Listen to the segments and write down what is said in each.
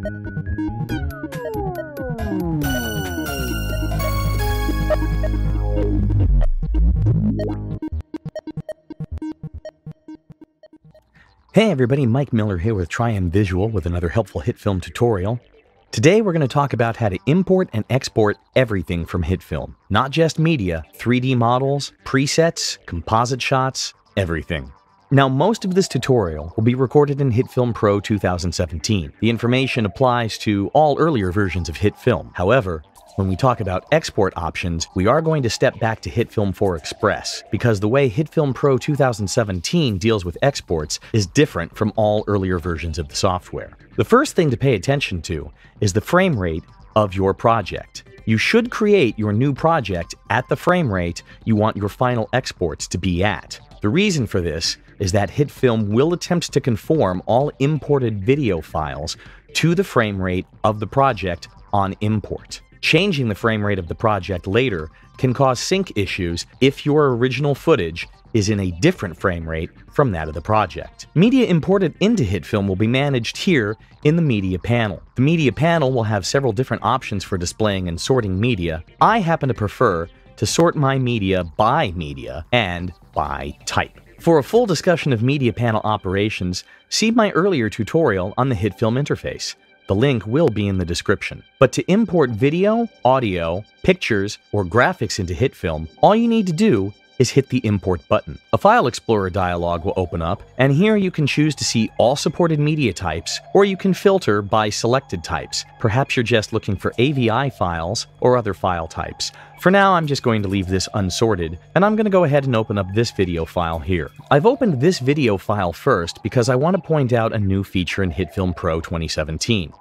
Hey everybody, Mike Miller here with Triumph Visual with another helpful Hitfilm tutorial. Today we're going to talk about how to import and export everything from Hitfilm. Not just media, 3D models, presets, composite shots, everything. Now most of this tutorial will be recorded in Hitfilm Pro 2017. The information applies to all earlier versions of Hitfilm. However, when we talk about export options, we are going to step back to Mp4 Express, because the way Hitfilm Pro 2017 deals with exports is different from all earlier versions of the software. The first thing to pay attention to is the frame rate of your project. You should create your new project at the frame rate you want your final exports to be at. The reason for this is that Hitfilm will attempt to conform all imported video files to the frame rate of the project on import. Changing the frame rate of the project later can cause sync issues if your original footage is in a different frame rate from that of the project. Media imported into Hitfilm will be managed here in the Media panel. The Media panel will have several different options for displaying and sorting media. I happen to prefer to sort my media and by type. For a full discussion of Media panel operations, see my earlier tutorial on the Hitfilm interface. The link will be in the description. But to import video, audio, pictures, or graphics into Hitfilm, all you need to do is hit the Import button. A File Explorer dialog will open up, and here you can choose to see all supported media types, or you can filter by selected types. Perhaps you're just looking for AVI files or other file types. For now, I'm just going to leave this unsorted, and I'm going to go ahead and open up this video file here. I've opened this video file first because I want to point out a new feature in Hitfilm Pro 2017.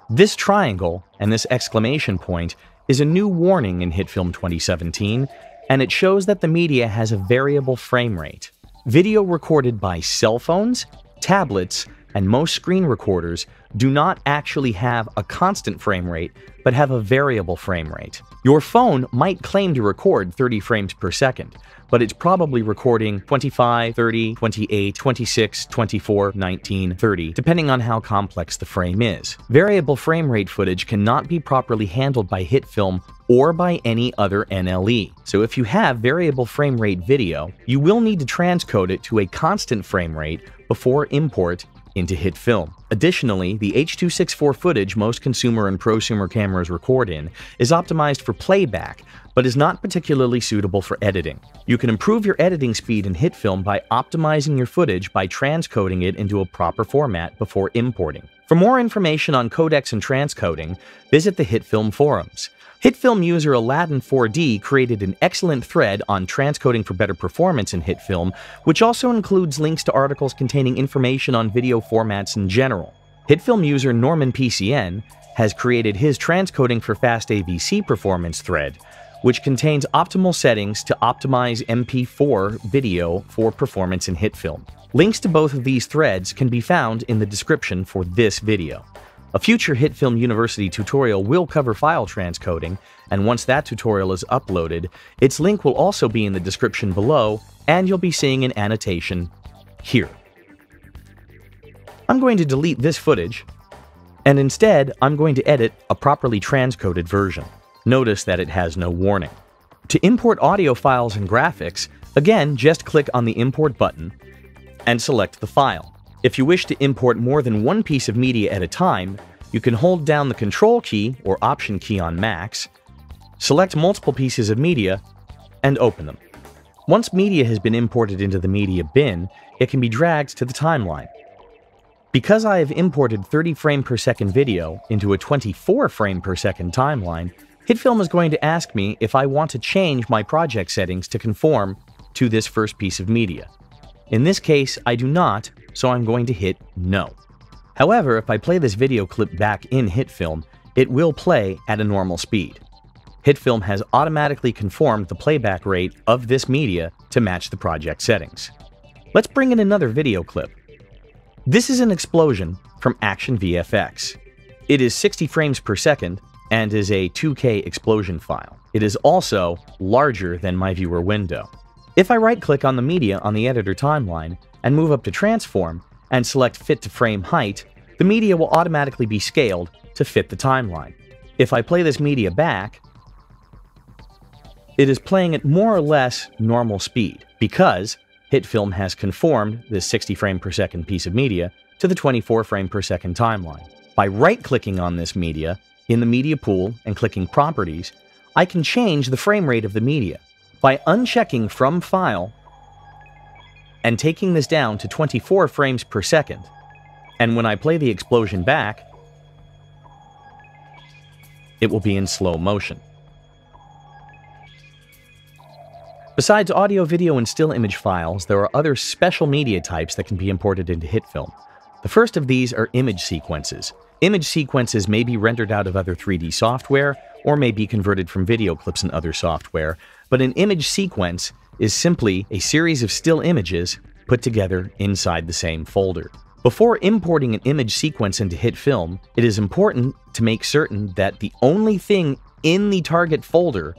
This triangle and this exclamation point is a new warning in Hitfilm 2017, and it shows that the media has a variable frame rate. Video recorded by cell phones, tablets, and most screen recorders do not actually have a constant frame rate, but have a variable frame rate. Your phone might claim to record 30 frames per second, but it's probably recording 25, 30, 28, 26, 24, 19, 30, depending on how complex the frame is. Variable frame rate footage cannot be properly handled by Hitfilm or by any other NLE. So if you have variable frame rate video, you will need to transcode it to a constant frame rate before import into Hitfilm. Additionally, the H.264 footage most consumer and prosumer cameras record in is optimized for playback, but is not particularly suitable for editing. You can improve your editing speed in Hitfilm by optimizing your footage by transcoding it into a proper format before importing. For more information on codecs and transcoding, visit the Hitfilm forums. Hitfilm user Aladdin4D created an excellent thread on transcoding for better performance in Hitfilm, which also includes links to articles containing information on video formats in general. Hitfilm user NormanPCN has created his transcoding for fast AVC performance thread, which contains optimal settings to optimize Mp4 video for performance in Hitfilm. Links to both of these threads can be found in the description for this video. A future Hitfilm University tutorial will cover file transcoding, and once that tutorial is uploaded, its link will also be in the description below, and you'll be seeing an annotation here. I'm going to delete this footage, and instead I'm going to edit a properly transcoded version. Notice that it has no warning. To import audio files and graphics, again, just click on the Import button and select the file. If you wish to import more than one piece of media at a time, you can hold down the Control key or Option key on Macs, select multiple pieces of media, and open them. Once media has been imported into the media bin, it can be dragged to the timeline. Because I have imported 30 frame per second video into a 24 frame per second timeline, Hitfilm is going to ask me if I want to change my project settings to conform to this first piece of media. In this case, I do not, so I'm going to hit No. However, if I play this video clip back in Hitfilm, it will play at a normal speed. Hitfilm has automatically conformed the playback rate of this media to match the project settings. Let's bring in another video clip. This is an explosion from Action VFX. It is 60 frames per second and is a 2K explosion file. It is also larger than my viewer window. If I right-click on the media on the editor timeline and move up to Transform and select Fit to Frame Height, the media will automatically be scaled to fit the timeline. If I play this media back, it is playing at more or less normal speed because Hitfilm has conformed this 60 frame per second piece of media to the 24 frame per second timeline. By right-clicking on this media in the media pool and clicking Properties, I can change the frame rate of the media. By unchecking From File and taking this down to 24 frames per second, and when I play the explosion back, it will be in slow motion. Besides audio, video, and still image files, there are other special media types that can be imported into Hitfilm. The first of these are image sequences. Image sequences may be rendered out of other 3D software, or may be converted from video clips in other software, but an image sequence is simply a series of still images put together inside the same folder. Before importing an image sequence into Hitfilm, it is important to make certain that the only thing in the target folder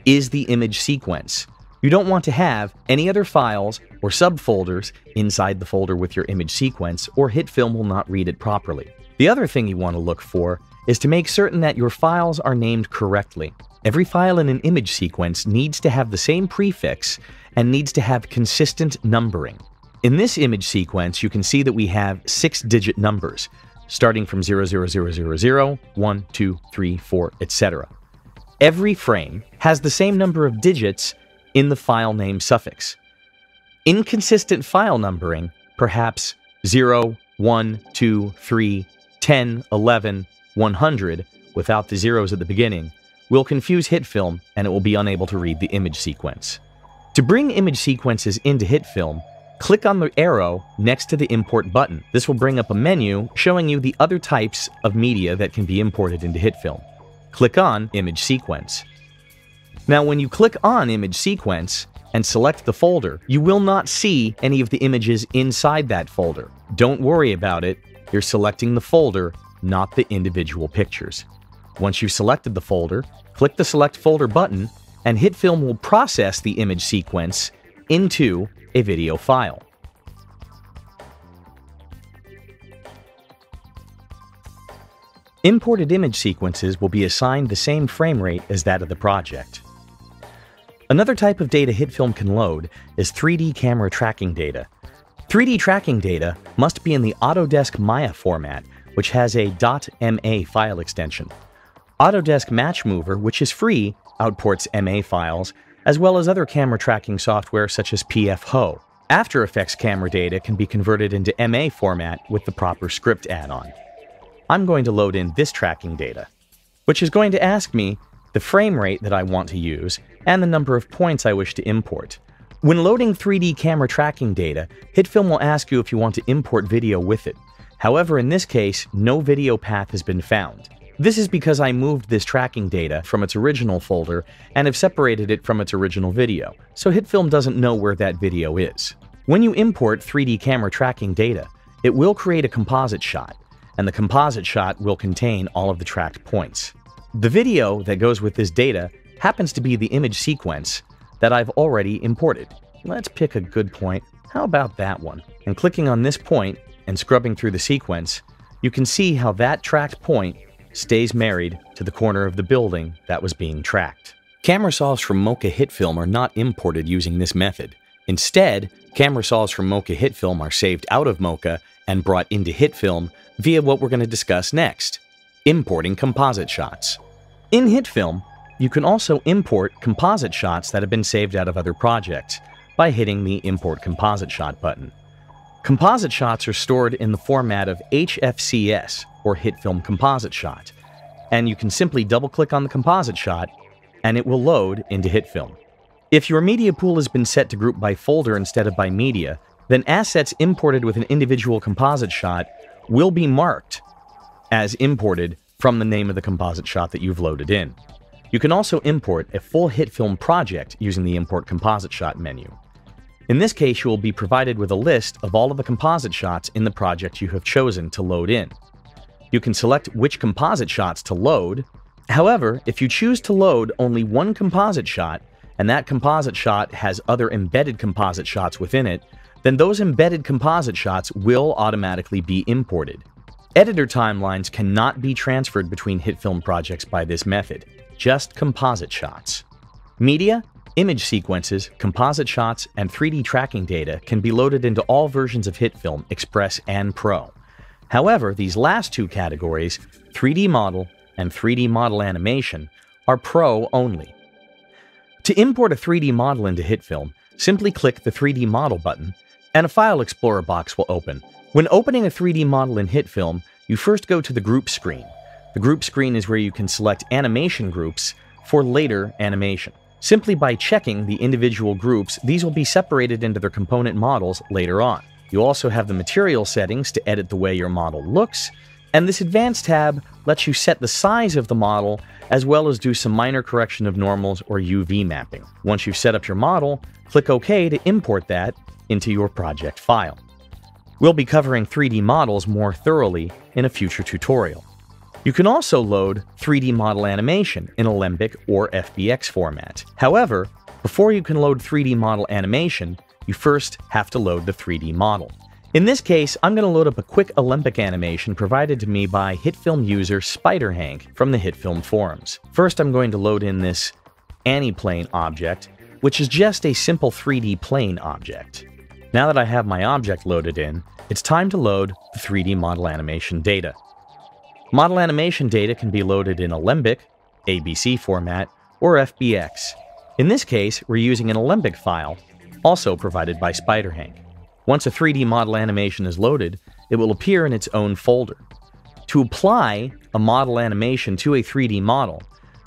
is the image sequence. You don't want to have any other files or subfolders inside the folder with your image sequence, or Hitfilm will not read it properly. The other thing you want to look for is to make certain that your files are named correctly. Every file in an image sequence needs to have the same prefix and needs to have consistent numbering. In this image sequence, you can see that we have 6-digit numbers, starting from 00000, 1, 2, 3, 4, etc. Every frame has the same number of digits in the file name suffix. Inconsistent file numbering, perhaps 0, 1, 2, 3, 10, 11, 100, without the zeros at the beginning, will confuse Hitfilm and it will be unable to read the image sequence. To bring image sequences into Hitfilm, click on the arrow next to the Import button. This will bring up a menu showing you the other types of media that can be imported into Hitfilm. Click on Image Sequence. Now, when you click on Image Sequence and select the folder, you will not see any of the images inside that folder. Don't worry about it. You're selecting the folder, not the individual pictures. Once you've selected the folder, click the Select Folder button, and Hitfilm will process the image sequence into a video file. Imported image sequences will be assigned the same frame rate as that of the project. Another type of data Hitfilm can load is 3D camera tracking data. 3D tracking data must be in the Autodesk Maya format, which has a .ma file extension. Autodesk Match Mover, which is free, outports MA files, as well as other camera tracking software such as PFHO. After Effects camera data can be converted into MA format with the proper script add-on. I'm going to load in this tracking data, which is going to ask me the frame rate that I want to use and the number of points I wish to import. When loading 3D camera tracking data, Hitfilm will ask you if you want to import video with it. However, in this case, no video path has been found. This is because I moved this tracking data from its original folder and have separated it from its original video, so Hitfilm doesn't know where that video is. When you import 3D camera tracking data, it will create a composite shot, and the composite shot will contain all of the tracked points. The video that goes with this data happens to be the image sequence that I've already imported. Let's pick a good point. How about that one? And clicking on this point and scrubbing through the sequence, you can see how that tracked point stays married to the corner of the building that was being tracked. Camera saws from Mocha Hitfilm are not imported using this method. Instead, camera saws from Mocha Hitfilm are saved out of Mocha and brought into Hitfilm via what we're going to discuss next: importing composite shots. In Hitfilm, you can also import composite shots that have been saved out of other projects by hitting the Import Composite Shot button. Composite shots are stored in the format of HFCS, or Hitfilm Composite Shot, and you can simply double-click on the composite shot and it will load into Hitfilm. If your media pool has been set to group by folder instead of by media, then assets imported with an individual composite shot will be marked as imported from the name of the composite shot that you've loaded in. You can also import a full Hitfilm project using the Import Composite Shot menu. In this case, you will be provided with a list of all of the composite shots in the project you have chosen to load in. You can select which composite shots to load. However, if you choose to load only one composite shot, and that composite shot has other embedded composite shots within it, then those embedded composite shots will automatically be imported. Editor timelines cannot be transferred between Hitfilm projects by this method, just composite shots. Media, image sequences, composite shots, and 3D tracking data can be loaded into all versions of Hitfilm, Express and Pro. However, these last two categories, 3D model and 3D model animation, are Pro only. To import a 3D model into Hitfilm, simply click the 3D model button, and a File Explorer box will open. When opening a 3D model in Hitfilm, you first go to the Group screen. The Group screen is where you can select animation groups for later animation. Simply by checking the individual groups, these will be separated into their component models later on. You also have the Material settings to edit the way your model looks, and this Advanced tab lets you set the size of the model as well as do some minor correction of normals or UV mapping. Once you've set up your model, click OK to import that into your project file. We'll be covering 3D models more thoroughly in a future tutorial. You can also load 3D model animation in Alembic or FBX format. However, before you can load 3D model animation, you first have to load the 3D model. In this case, I'm going to load up a quick Alembic animation provided to me by Hitfilm user Spydurhank from the Hitfilm forums. First, I'm going to load in this Aniplane object, which is just a simple 3D plane object. Now that I have my object loaded in, it's time to load the 3D model animation data. Model animation data can be loaded in Alembic, ABC format, or FBX. In this case, we're using an Alembic file, also provided by Spydurhank. Once a 3D model animation is loaded, it will appear in its own folder. To apply a model animation to a 3D model,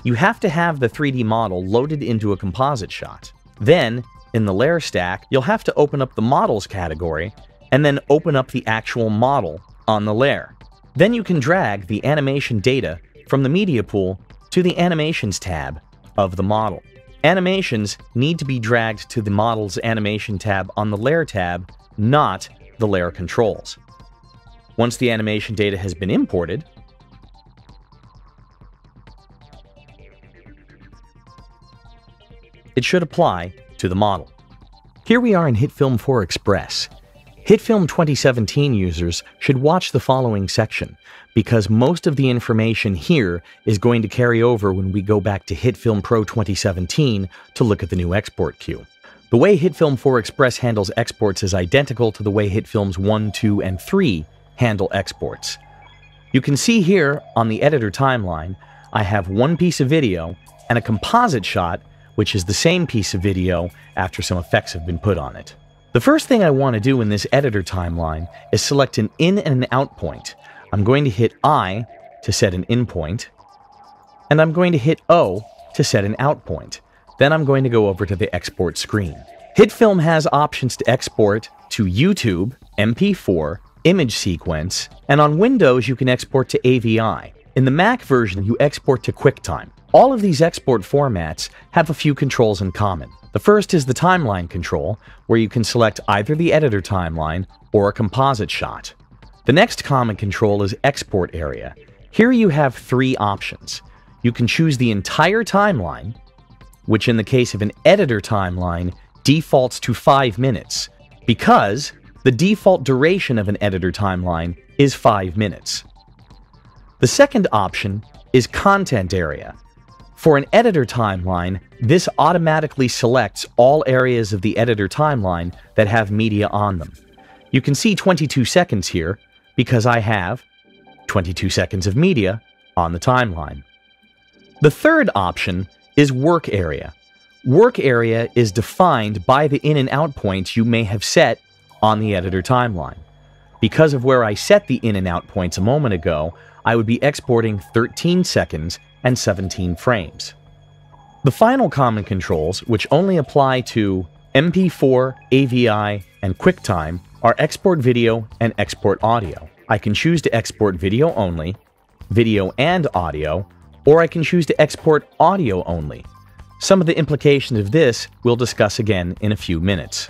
you have to have the 3D model loaded into a composite shot. Then, in the layer stack, you'll have to open up the Models category, and then open up the actual model on the layer. Then you can drag the animation data from the Media pool to the Animations tab of the model. Animations need to be dragged to the Model's Animation tab on the Layer tab, not the Layer Controls. Once the animation data has been imported, it should apply to the model. Here we are in Hitfilm Express. Hitfilm 2017 users should watch the following section, because most of the information here is going to carry over when we go back to Hitfilm Pro 2017 to look at the new export queue. The way Hitfilm Express handles exports is identical to the way Hitfilms 1, 2, and 3 handle exports. You can see here on the editor timeline, I have one piece of video and a composite shot, which is the same piece of video after some effects have been put on it. The first thing I want to do in this editor timeline is select an in and an out point. I'm going to hit I to set an in point, and I'm going to hit O to set an out point. Then I'm going to go over to the export screen. Hitfilm has options to export to YouTube, Mp4, image sequence, and on Windows you can export to AVI. In the Mac version, you export to QuickTime. All of these export formats have a few controls in common. The first is the timeline control, where you can select either the editor timeline or a composite shot. The next common control is export area. Here you have three options. You can choose the entire timeline, which in the case of an editor timeline defaults to 5 minutes, because the default duration of an editor timeline is 5 minutes. The second option is content area. For an editor timeline, this automatically selects all areas of the editor timeline that have media on them. You can see 22 seconds here because I have 22 seconds of media on the timeline. The third option is work area. Work area is defined by the in and out points you may have set on the editor timeline. Because of where I set the in and out points a moment ago, I would be exporting 13 seconds and 17 frames. The final common controls, which only apply to Mp4, AVI, and QuickTime, are export video and export audio. I can choose to export video only, video and audio, or I can choose to export audio only. Some of the implications of this we'll discuss again in a few minutes.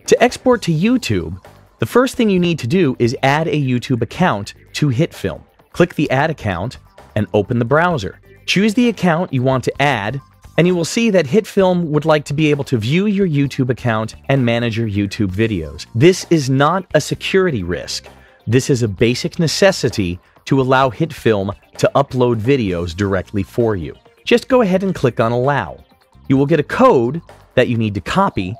To export to YouTube, the first thing you need to do is add a YouTube account to Hitfilm. Click the Add Account and open the browser. Choose the account you want to add, and you will see that Hitfilm would like to be able to view your YouTube account and manage your YouTube videos. This is not a security risk. This is a basic necessity to allow Hitfilm to upload videos directly for you. Just go ahead and click on Allow. You will get a code that you need to copy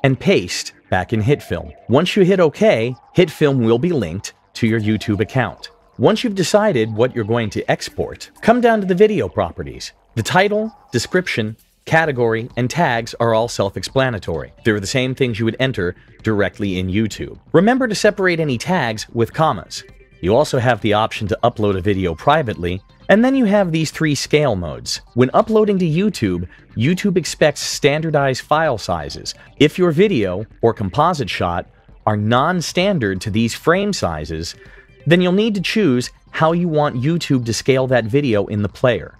and paste back in Hitfilm. Once you hit OK, Hitfilm will be linked to your YouTube account. Once you've decided what you're going to export, come down to the video properties. The title, description, category, and tags are all self-explanatory. They're the same things you would enter directly in YouTube. Remember to separate any tags with commas. You also have the option to upload a video privately, and then you have these 3 scale modes. When uploading to YouTube, YouTube expects standardized file sizes. If your video or composite shot are non-standard to these frame sizes, then you'll need to choose how you want YouTube to scale that video in the player.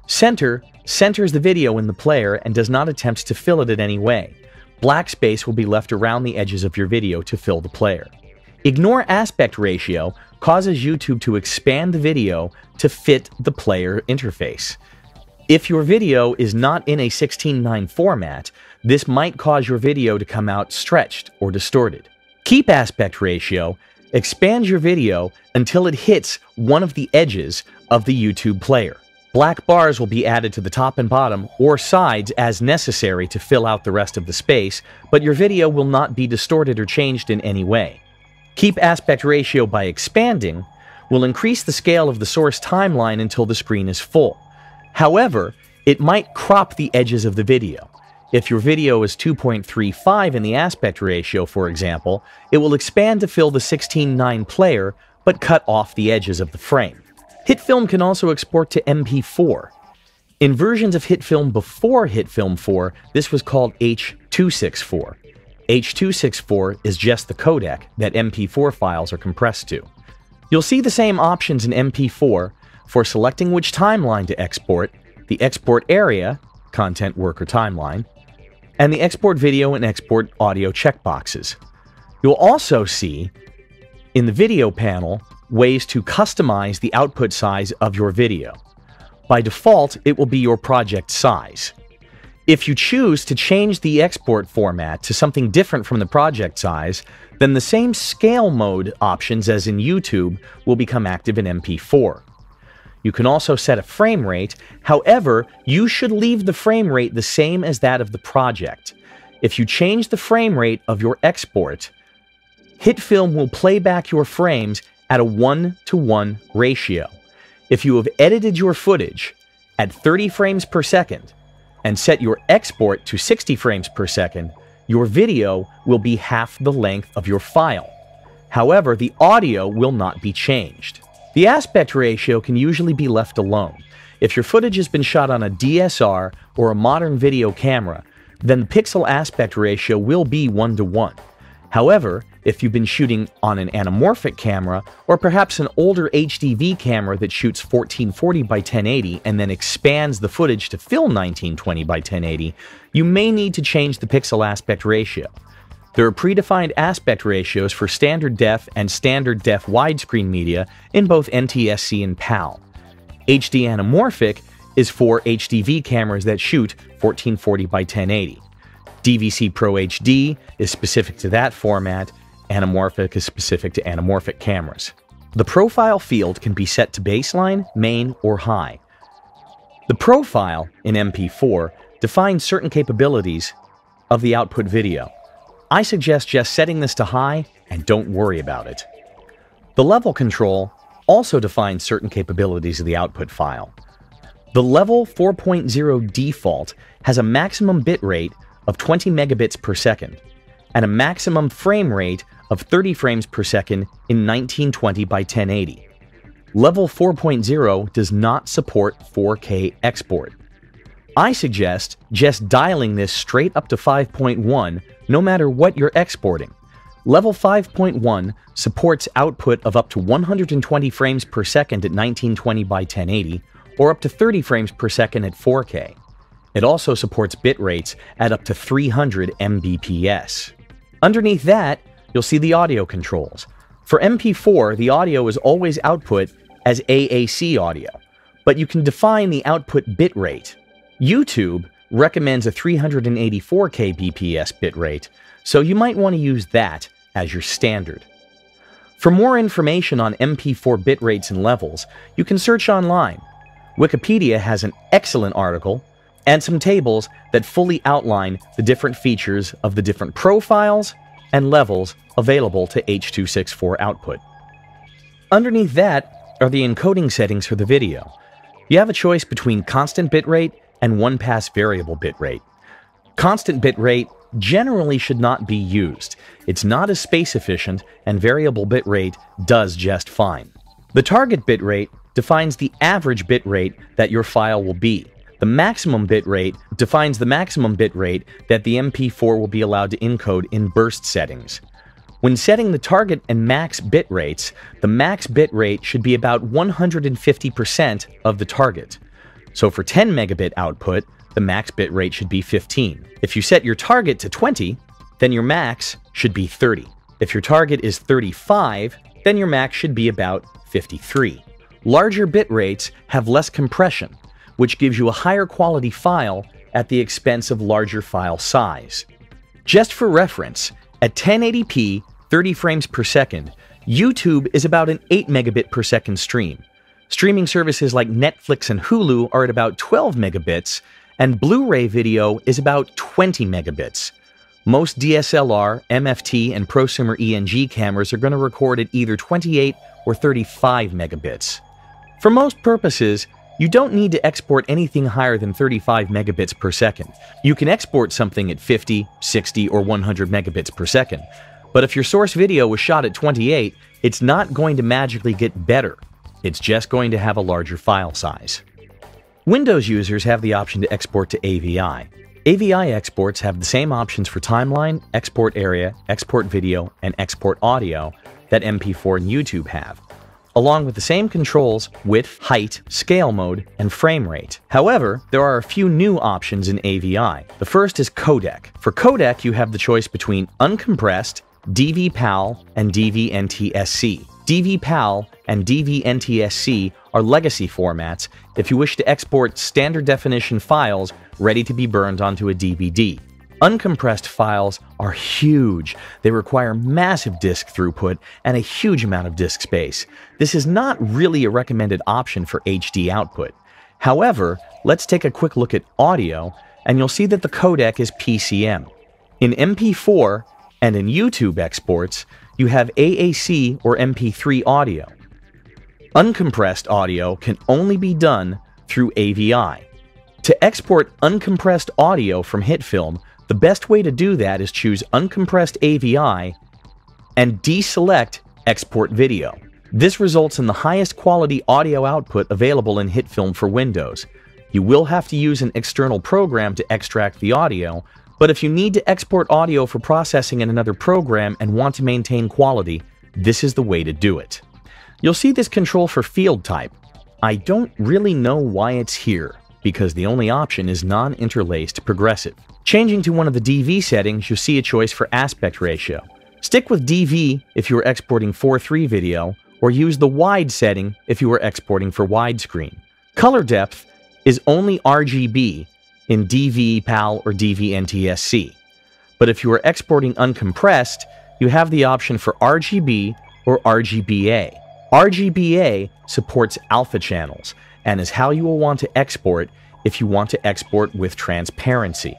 Center centers the video in the player and does not attempt to fill it in any way. Black space will be left around the edges of your video to fill the player. Ignore aspect ratio causes YouTube to expand the video to fit the player interface. If your video is not in a 16:9 format, this might cause your video to come out stretched or distorted. Keep aspect ratio expands your video until it hits one of the edges of the YouTube player. Black bars will be added to the top and bottom or sides as necessary to fill out the rest of the space, but your video will not be distorted or changed in any way. Keep aspect ratio by expanding will increase the scale of the source timeline until the screen is full. However, it might crop the edges of the video. If your video is 2.35 in the aspect ratio, for example, it will expand to fill the 16:9 player, but cut off the edges of the frame. Hitfilm can also export to MP4. In versions of Hitfilm before Hitfilm 4, this was called H.264. H.264 is just the codec that MP4 files are compressed to. You'll see the same options in MP4 for selecting which timeline to export, the export area, content, work, or timeline, and the export video and export audio checkboxes. You'll also see in the video panel ways to customize the output size of your video. By default, it will be your project size. If you choose to change the export format to something different from the project size, then the same scale mode options as in YouTube will become active in MP4. You can also set a frame rate, however, you should leave the frame rate the same as that of the project. If you change the frame rate of your export, Hitfilm will play back your frames at a 1:1 ratio. If you have edited your footage at 30 frames per second and set your export to 60 frames per second, your video will be half the length of your file. However, the audio will not be changed. The aspect ratio can usually be left alone. If your footage has been shot on a DSR or a modern video camera, then the pixel aspect ratio will be 1:1. However, if you've been shooting on an anamorphic camera, or perhaps an older HDV camera that shoots 1440 by 1080 and then expands the footage to fill 1920 by 1080, you may need to change the pixel aspect ratio. There are predefined aspect ratios for standard def and standard def widescreen media in both NTSC and PAL. HD anamorphic is for HDV cameras that shoot 1440 by 1080. DVC Pro HD is specific to that format. Anamorphic is specific to anamorphic cameras. The profile field can be set to baseline, main, or high. The profile in MP4 defines certain capabilities of the output video. I suggest just setting this to high and don't worry about it. The level control also defines certain capabilities of the output file. The level 4.0 default has a maximum bit rate of 20 megabits per second and a maximum frame rate of 30 frames per second in 1920 by 1080. Level 4.0 does not support 4K export. I suggest just dialing this straight up to 5.1 no matter what you're exporting. Level 5.1 supports output of up to 120 frames per second at 1920 by 1080 or up to 30 frames per second at 4K. It also supports bit rates at up to 300 Mbps. Underneath that, you'll see the audio controls. For MP4, the audio is always output as AAC audio, but you can define the output bit rate. YouTube recommends a 384 kbps bit rate, so you might want to use that as your standard. For more information on MP4 bit rates and levels, you can search online. Wikipedia has an excellent article and some tables that fully outline the different features of the different profiles and levels available to H.264 output. Underneath that are the encoding settings for the video. You have a choice between constant bitrate and one-pass variable bitrate. Constant bitrate generally should not be used. It's not as space efficient, and variable bitrate does just fine. The target bitrate defines the average bitrate that your file will be. The maximum bitrate defines the maximum bitrate that the MP4 will be allowed to encode in burst settings. When setting the target and max bit rates, the max bit rate should be about 150% of the target. So for 10 megabit output, the max bit rate should be 15. If you set your target to 20, then your max should be 30. If your target is 35, then your max should be about 53. Larger bit rates have less compression, which gives you a higher quality file at the expense of larger file size. Just for reference, at 1080p, 30 frames per second, YouTube is about an 8 megabit per second stream. Streaming services like Netflix and Hulu are at about 12 megabits, and Blu-ray video is about 20 megabits. Most DSLR, MFT, and prosumer ENG cameras are going to record at either 28 or 35 megabits. For most purposes, you don't need to export anything higher than 35 megabits per second. You can export something at 50, 60, or 100 megabits per second. But if your source video was shot at 28, it's not going to magically get better. It's just going to have a larger file size. Windows users have the option to export to AVI. AVI exports have the same options for timeline, export area, export video, and export audio that MP4 and YouTube have, along with the same controls, width, height, scale mode, and frame rate. However, there are a few new options in AVI. The first is codec. For codec, you have the choice between uncompressed, DV-PAL, and DV-NTSC. DV-PAL and DV-NTSC are legacy formats if you wish to export standard definition files ready to be burned onto a DVD. Uncompressed files are huge. They require massive disk throughput and a huge amount of disk space. This is not really a recommended option for HD output. However, let's take a quick look at audio, and you'll see that the codec is PCM. In MP4 and in YouTube exports, you have AAC or MP3 audio. Uncompressed audio can only be done through AVI. To export uncompressed audio from Hitfilm, the best way to do that is choose Uncompressed AVI and deselect Export Video. This results in the highest quality audio output available in Hitfilm for Windows. You will have to use an external program to extract the audio, but if you need to export audio for processing in another program and want to maintain quality, this is the way to do it. You'll see this control for field type. I don't really know why it's here, because the only option is non-interlaced progressive. Changing to one of the DV settings, you'll see a choice for aspect ratio. Stick with DV if you are exporting 4:3 video, or use the wide setting if you are exporting for widescreen. Color depth is only RGB in DV, PAL, or DV NTSC. But if you are exporting uncompressed, you have the option for RGB or RGBA. RGBA supports alpha channels and is how you will want to export if you want to export with transparency.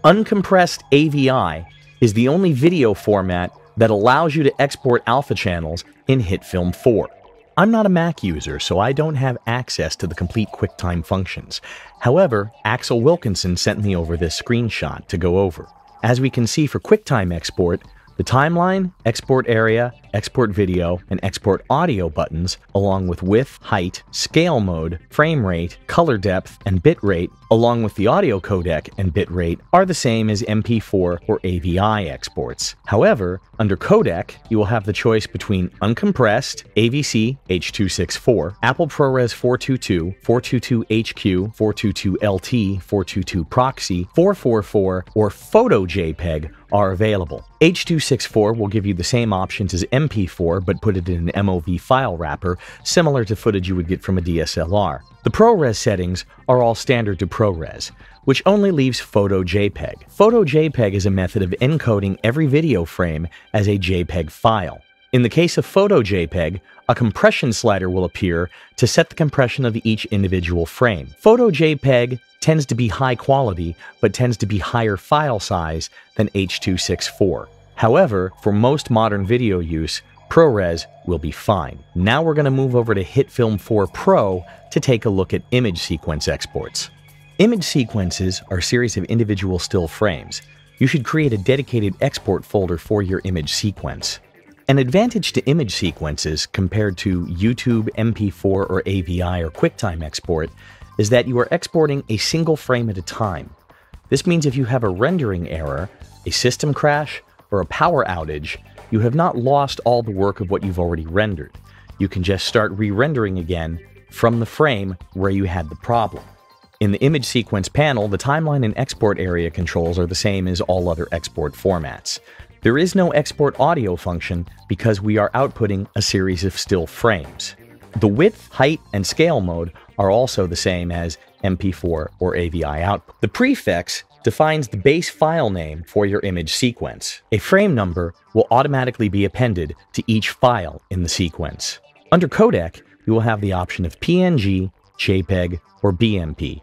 Uncompressed AVI is the only video format that allows you to export alpha channels in Hitfilm 4. I'm not a Mac user, so I don't have access to the complete QuickTime functions. However, Axel Wilkenson sent me over this screenshot to go over. As we can see for QuickTime export, the timeline, export area, export video, and export audio buttons, along with width, height, scale mode, frame rate, color depth, and bit rate, along with the audio codec and bit rate, are the same as MP4 or AVI exports. However, under codec, you will have the choice between uncompressed, AVC H.264, Apple ProRes 422, 422HQ, 422LT, 422 Proxy, 444, or Photo JPEG are available. H.264 will give you the same options as MP4 but put it in an MOV file wrapper, similar to footage you would get from a DSLR. The ProRes settings are all standard to ProRes, which only leaves Photo JPEG. Photo JPEG is a method of encoding every video frame as a JPEG file. In the case of Photo JPEG, a compression slider will appear to set the compression of each individual frame. Photo JPEG tends to be high quality, but tends to be higher file size than H.264. However, for most modern video use, ProRes will be fine. Now we're going to move over to Hitfilm 4 Pro to take a look at image sequence exports. Image sequences are a series of individual still frames. You should create a dedicated export folder for your image sequence. An advantage to image sequences compared to YouTube, Mp4, or AVI or Quicktime export is that you are exporting a single frame at a time. This means if you have a rendering error, a system crash, or a power outage, you have not lost all the work of what you've already rendered. You can just start re-rendering again from the frame where you had the problem. In the image sequence panel, the timeline and export area controls are the same as all other export formats. There is no export audio function because we are outputting a series of still frames. The width, height, and scale mode are also the same as Mp4 or AVI output. The prefix defines the base file name for your image sequence. A frame number will automatically be appended to each file in the sequence. Under codec, you will have the option of PNG, JPEG, or BMP.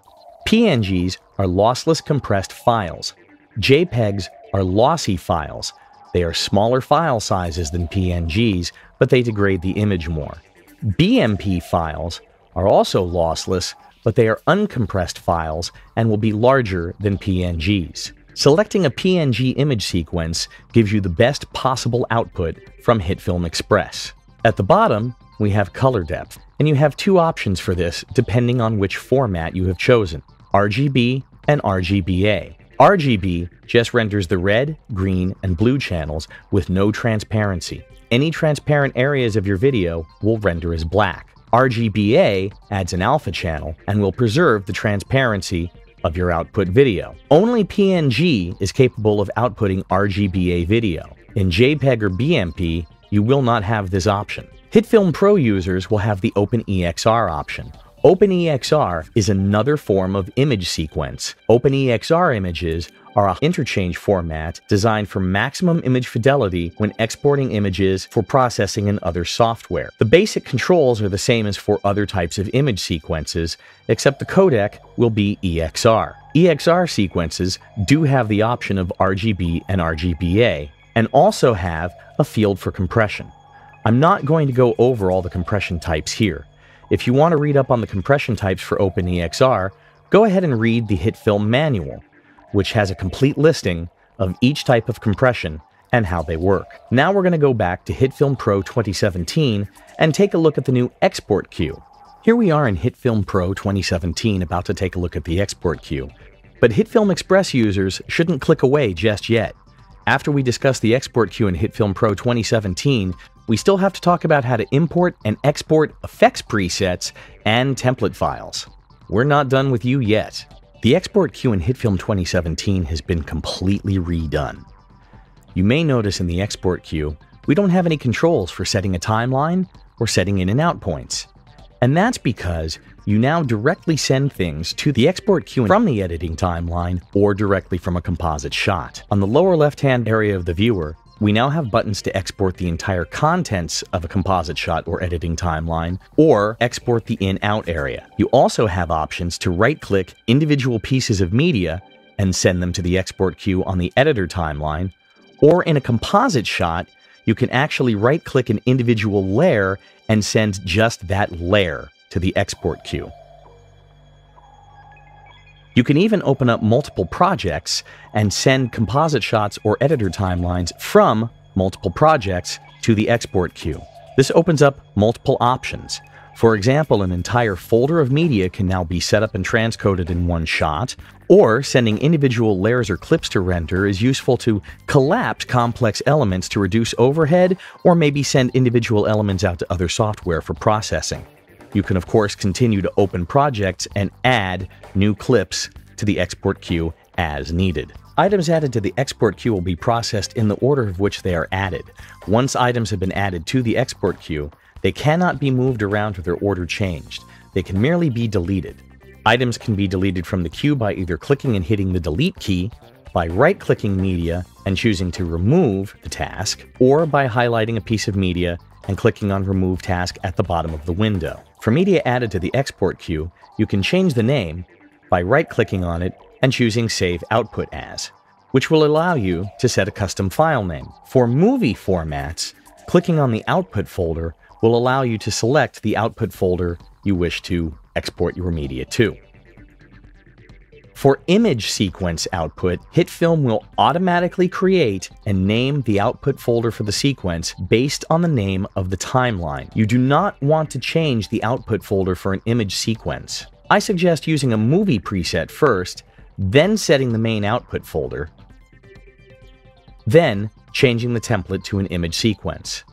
PNGs are lossless compressed files. JPEGs are lossy files. They are smaller file sizes than PNGs, but they degrade the image more. BMP files are also lossless, but they are uncompressed files and will be larger than PNGs. Selecting a PNG image sequence gives you the best possible output from Hitfilm Express. At the bottom, we have color depth, and you have two options for this depending on which format you have chosen: RGB and RGBA. RGB just renders the red, green, and blue channels with no transparency. Any transparent areas of your video will render as black. RGBA adds an alpha channel and will preserve the transparency of your output video. Only PNG is capable of outputting RGBA video. In JPEG or BMP, you will not have this option. Hitfilm Pro users will have the OpenEXR option. OpenEXR is another form of image sequence. OpenEXR images are an interchange format designed for maximum image fidelity when exporting images for processing in other software. The basic controls are the same as for other types of image sequences, except the codec will be EXR. EXR sequences do have the option of RGB and RGBA, and also have a field for compression. I'm not going to go over all the compression types here. If you want to read up on the compression types for OpenEXR, go ahead and read the Hitfilm manual, which has a complete listing of each type of compression and how they work. Now we're going to go back to Hitfilm Pro 2017 and take a look at the new export queue. Here we are in Hitfilm Pro 2017 about to take a look at the export queue. But Hitfilm Express users shouldn't click away just yet. After we discuss the export queue in Hitfilm Pro 2017, we still have to talk about how to import and export effects presets and template files. We're not done with you yet. The export queue in Hitfilm 2017 has been completely redone. You may notice in the export queue, we don't have any controls for setting a timeline or setting in and out points. And that's because you now directly send things to the export queue from the editing timeline or directly from a composite shot. On the lower left-hand area of the viewer, we now have buttons to export the entire contents of a composite shot or editing timeline, or export the in-out area. You also have options to right-click individual pieces of media and send them to the export queue on the editor timeline, or in a composite shot, you can actually right-click an individual layer and send just that layer to the export queue. You can even open up multiple projects and send composite shots or editor timelines from multiple projects to the export queue. This opens up multiple options. For example, an entire folder of media can now be set up and transcoded in one shot, or sending individual layers or clips to render is useful to collapse complex elements to reduce overhead, or maybe send individual elements out to other software for processing. You can of course continue to open projects and add new clips to the export queue as needed. Items added to the export queue will be processed in the order of which they are added. Once items have been added to the export queue, they cannot be moved around or their order changed. They can merely be deleted. Items can be deleted from the queue by either clicking and hitting the delete key, by right-clicking media and choosing to remove the task, or by highlighting a piece of media and clicking on Remove Task at the bottom of the window. For media added to the export queue, you can change the name by right-clicking on it and choosing Save Output As, which will allow you to set a custom file name. For movie formats, clicking on the Output folder will allow you to select the output folder you wish to export your media to. For image sequence output, Hitfilm will automatically create and name the output folder for the sequence based on the name of the timeline. You do not want to change the output folder for an image sequence. I suggest using a movie preset first, then setting the main output folder, then changing the template to an image sequence.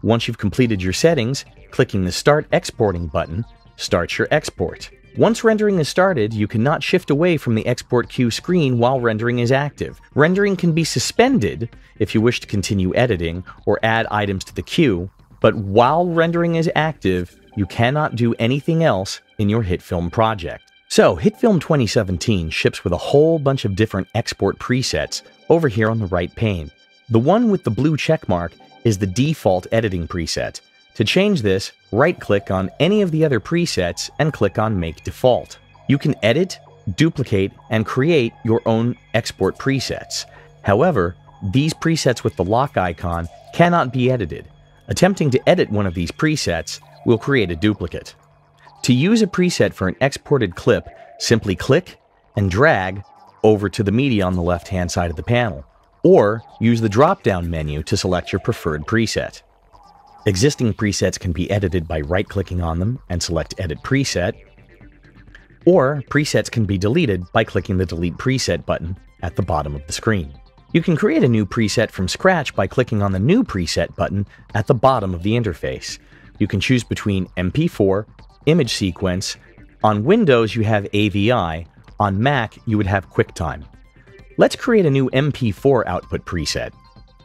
Once you've completed your settings, clicking the Start Exporting button starts your export. Once rendering is started, you cannot shift away from the export queue screen while rendering is active. Rendering can be suspended if you wish to continue editing or add items to the queue, but while rendering is active, you cannot do anything else in your Hitfilm project. So, Hitfilm 2017 ships with a whole bunch of different export presets over here on the right pane. The one with the blue checkmark is the default editing preset. To change this, right-click on any of the other presets and click on Make Default. You can edit, duplicate, and create your own export presets. However, these presets with the lock icon cannot be edited. Attempting to edit one of these presets will create a duplicate. To use a preset for an exported clip, simply click and drag over to the media on the left-hand side of the panel, or use the drop-down menu to select your preferred preset. Existing presets can be edited by right-clicking on them and select Edit Preset, or presets can be deleted by clicking the Delete Preset button at the bottom of the screen. You can create a new preset from scratch by clicking on the New Preset button at the bottom of the interface. You can choose between MP4, Image Sequence. On Windows, you have AVI. On Mac, you would have QuickTime. Let's create a new MP4 output preset.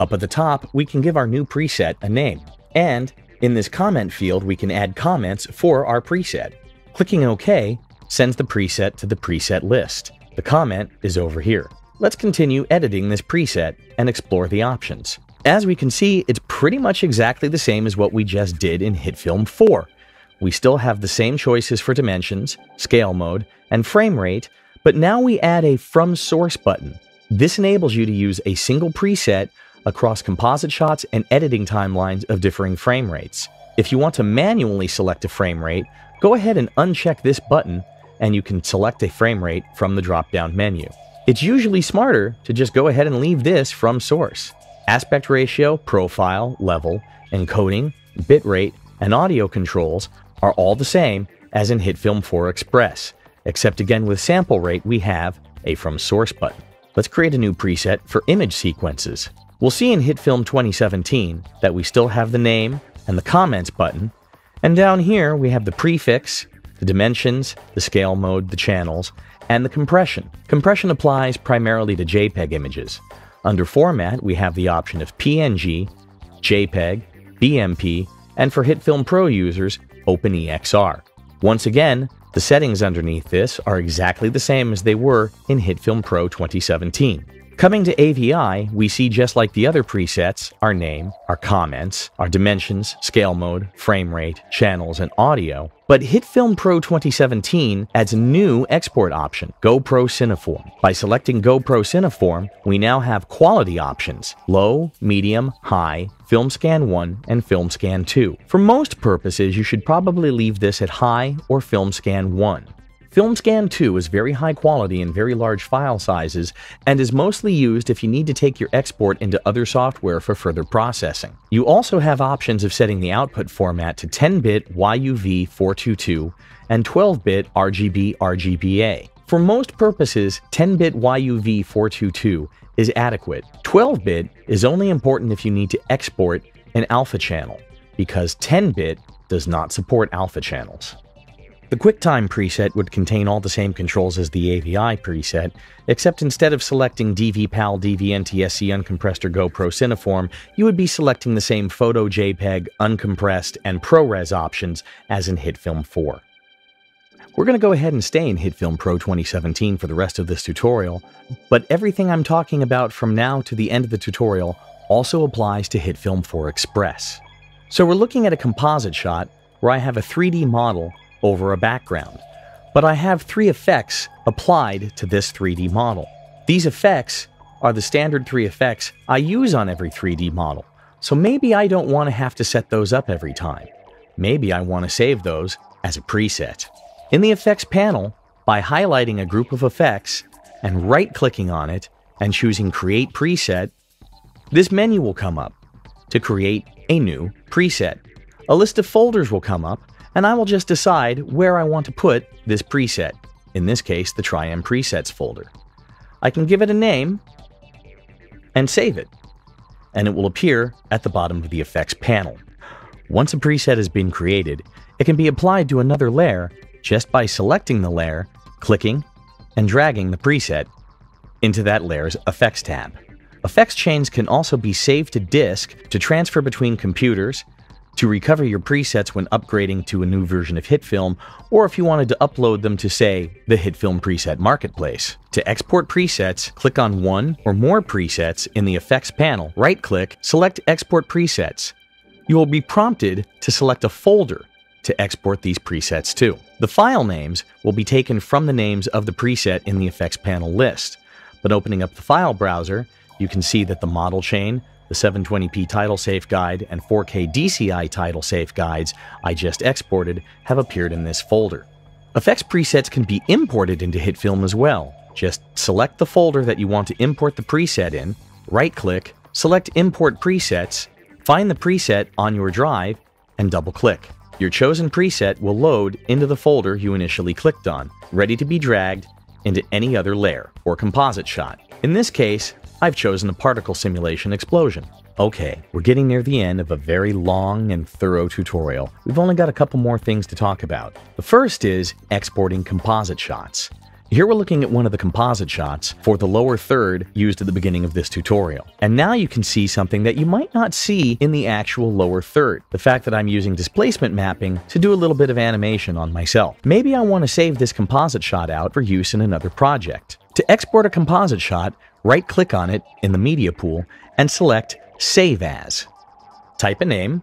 Up at the top, we can give our new preset a name. And in this comment field, we can add comments for our preset. Clicking OK sends the preset to the preset list. The comment is over here. Let's continue editing this preset and explore the options. As we can see, it's pretty much exactly the same as what we just did in Hitfilm 4. We still have the same choices for dimensions, scale mode, and frame rate, but now we add a From Source button. This enables you to use a single preset across composite shots and editing timelines of differing frame rates. If you want to manually select a frame rate, go ahead and uncheck this button and you can select a frame rate from the drop-down menu. It's usually smarter to just go ahead and leave this from source. Aspect ratio, profile, level, encoding, bitrate, and audio controls are all the same as in Hitfilm 4 Express, except again with sample rate we have a From Source button. Let's create a new preset for image sequences. We'll see in Hitfilm 2017 that we still have the name and the comments button, and down here we have the prefix, the dimensions, the scale mode, the channels, and the compression. Compression applies primarily to JPEG images. Under Format, we have the option of PNG, JPEG, BMP, and for Hitfilm Pro users, OpenEXR. Once again, the settings underneath this are exactly the same as they were in Hitfilm Pro 2017. Coming to AVI, we see just like the other presets, our name, our comments, our dimensions, scale mode, frame rate, channels, and audio. But Hitfilm Pro 2017 adds a new export option, GoPro Cineform. By selecting GoPro Cineform, we now have quality options, low, medium, high, Film Scan 1, and Film Scan 2. For most purposes, you should probably leave this at high or Film Scan 1. Film Scan 2 is very high quality and very large file sizes and is mostly used if you need to take your export into other software for further processing. You also have options of setting the output format to 10-bit YUV422 and 12-bit RGB RGBA. For most purposes, 10-bit YUV422 is adequate. 12-bit is only important if you need to export an alpha channel, because 10-bit does not support alpha channels. The Quicktime preset would contain all the same controls as the AVI preset, except instead of selecting DVPAL, DVNTSC, Uncompressed, or GoPro Cineform, you would be selecting the same Photo, JPEG, Uncompressed, and ProRes options as in Hitfilm 4. We're going to go ahead and stay in Hitfilm Pro 2017 for the rest of this tutorial, but everything I'm talking about from now to the end of the tutorial also applies to Hitfilm 4 Express. So we're looking at a composite shot where I have a 3D model over a background, but I have 3 effects applied to this 3D model. These effects are the standard 3 effects I use on every 3D model, so maybe I don't want to have to set those up every time. Maybe I want to save those as a preset. In the effects panel, by highlighting a group of effects and right-clicking on it and choosing Create Preset, this menu will come up to create a new preset. A list of folders will come up, and I will just decide where I want to put this preset, in this case the Tri-M Presets folder. I can give it a name and save it, and it will appear at the bottom of the effects panel. Once a preset has been created, it can be applied to another layer just by selecting the layer, clicking, and dragging the preset into that layer's effects tab. Effects chains can also be saved to disk to transfer between computers, to recover your presets when upgrading to a new version of Hitfilm, or if you wanted to upload them to, say, the Hitfilm Preset Marketplace. To export presets, click on one or more presets in the Effects panel, right-click, select Export Presets. You will be prompted to select a folder to export these presets to. The file names will be taken from the names of the preset in the Effects panel list, but opening up the file browser, you can see that the model chain, the 720p title safe guide, and 4K DCI title safe guides I just exported have appeared in this folder. Effects presets can be imported into Hitfilm as well. Just select the folder that you want to import the preset in, right-click, select Import Presets, find the preset on your drive, and double-click. Your chosen preset will load into the folder you initially clicked on, ready to be dragged into any other layer or composite shot. In this case, I've chosen a particle simulation explosion. Okay, we're getting near the end of a very long and thorough tutorial. We've only got a couple more things to talk about. The first is exporting composite shots. Here we're looking at one of the composite shots for the lower third used at the beginning of this tutorial. And now you can see something that you might not see in the actual lower third. The fact that I'm using displacement mapping to do a little bit of animation on myself. Maybe I want to save this composite shot out for use in another project. To export a composite shot, right-click on it in the media pool and select Save As. Type a name,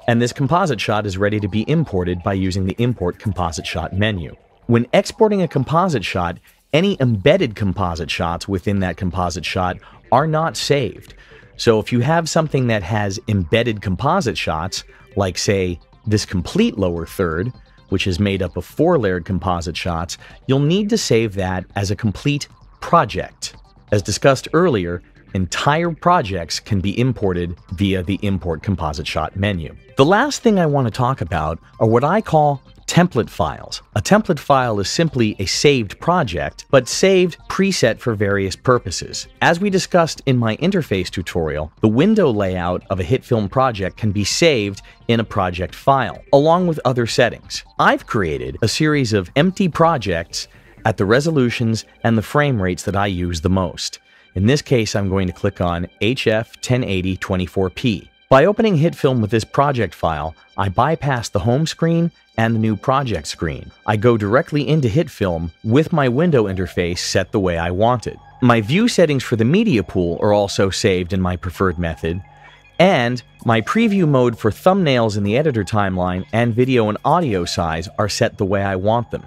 and this composite shot is ready to be imported by using the Import Composite Shot menu. When exporting a composite shot, any embedded composite shots within that composite shot are not saved. So if you have something that has embedded composite shots, like say this complete lower third, which is made up of 4 layered composite shots, you'll need to save that as a complete project. As discussed earlier, entire projects can be imported via the Import Composite Shot menu. The last thing I want to talk about are what I call template files. A template file is simply a saved project, but saved preset for various purposes. As we discussed in my interface tutorial, the window layout of a Hitfilm project can be saved in a project file, along with other settings. I've created a series of empty projects at the resolutions and the frame rates that I use the most. In this case, I'm going to click on HF 1080 24p. By opening Hitfilm with this project file, I bypass the home screen and the new project screen. I go directly into Hitfilm with my window interface set the way I want it. My view settings for the media pool are also saved in my preferred method, and my preview mode for thumbnails in the editor timeline and video and audio size are set the way I want them.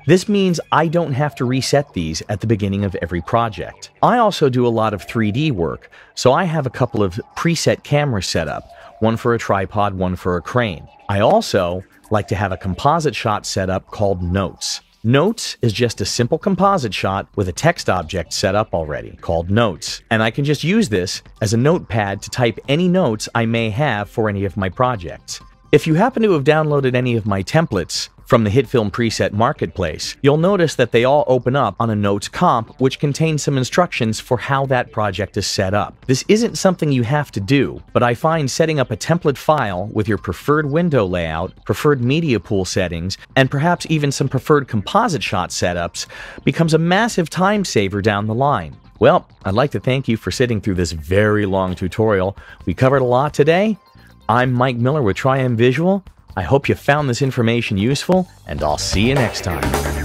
This means I don't have to reset these at the beginning of every project. I also do a lot of 3D work, so I have a couple of preset cameras set up, one for a tripod, one for a crane. I also like to have a composite shot set up called Notes. Notes is just a simple composite shot with a text object set up already called Notes, and I can just use this as a notepad to type any notes I may have for any of my projects. If you happen to have downloaded any of my templates From the Hitfilm preset marketplace, you'll notice that they all open up on a Notes comp, which contains some instructions for how that project is set up. This isn't something you have to do, but I find setting up a template file with your preferred window layout, preferred media pool settings, and perhaps even some preferred composite shot setups becomes a massive time saver down the line. Well, I'd like to thank you for sitting through this very long tutorial. We covered a lot today. I'm Mike Miller with Triumph Visual. I hope you found this information useful, and I'll see you next time.